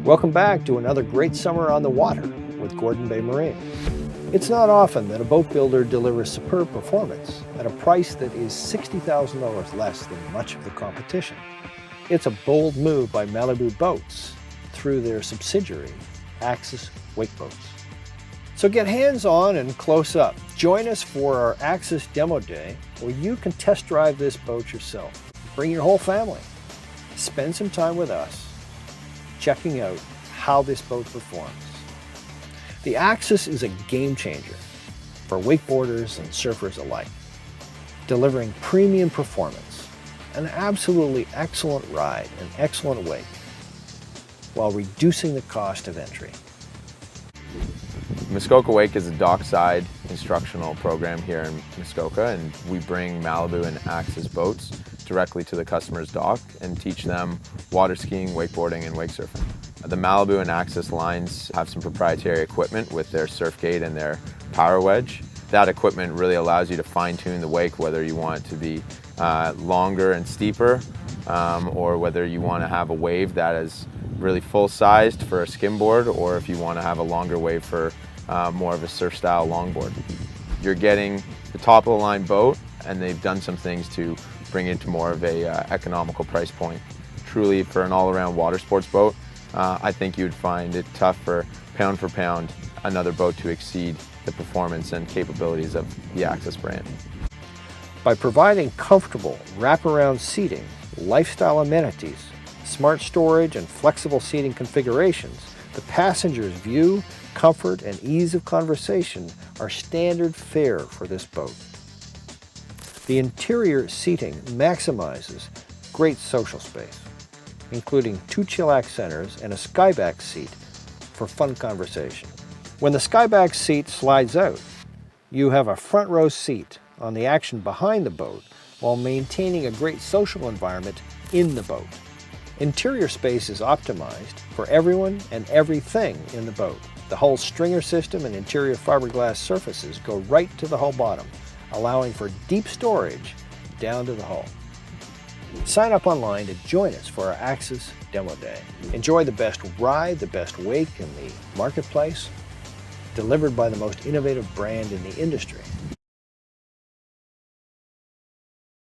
Welcome back to another great summer on the water with Gordon Bay Marine. It's not often that a boat builder delivers superb performance at a price that is $60,000 less than much of the competition. It's a bold move by Malibu Boats through their subsidiary, Axis Wake Boats. So get hands-on and close up. Join us for our Axis Demo Day, where you can test drive this boat yourself. Bring your whole family. Spend some time with us, checking out how this boat performs. The Axis is a game changer for wakeboarders and surfers alike, delivering premium performance, an absolutely excellent ride, and excellent wake, while reducing the cost of entry. Muskoka Wake is a dockside instructional program here in Muskoka, and we bring Malibu and Axis boats directly to the customer's dock and teach them water skiing, wakeboarding, and wake surfing. The Malibu and Axis lines have some proprietary equipment with their surf gate and their power wedge. That equipment really allows you to fine-tune the wake, whether you want it to be longer and steeper, or whether you want to have a wave that is really full-sized for a skimboard, or if you want to have a longer wave for more of a surf-style longboard. You're getting the top-of-the-line boat, and they've done some things to bring it to more of a economical price point. Truly, for an all-around water sports boat, I think you would find it tough for pound another boat to exceed the performance and capabilities of the Axis brand. By providing comfortable wraparound seating, lifestyle amenities, smart storage, and flexible seating configurations, the passenger's view, comfort, and ease of conversation are standard fare for this boat. The interior seating maximizes great social space, including 2 chillax centers and a skyback seat for fun conversation. When the skyback seat slides out, you have a front row seat on the action behind the boat while maintaining a great social environment in the boat. Interior space is optimized for everyone and everything in the boat. The hull stringer system and interior fiberglass surfaces go right to the hull bottom, allowing for deep storage down to the hull. Sign up online to join us for our Axis Demo Day. Enjoy the best ride, the best wake in the marketplace, delivered by the most innovative brand in the industry.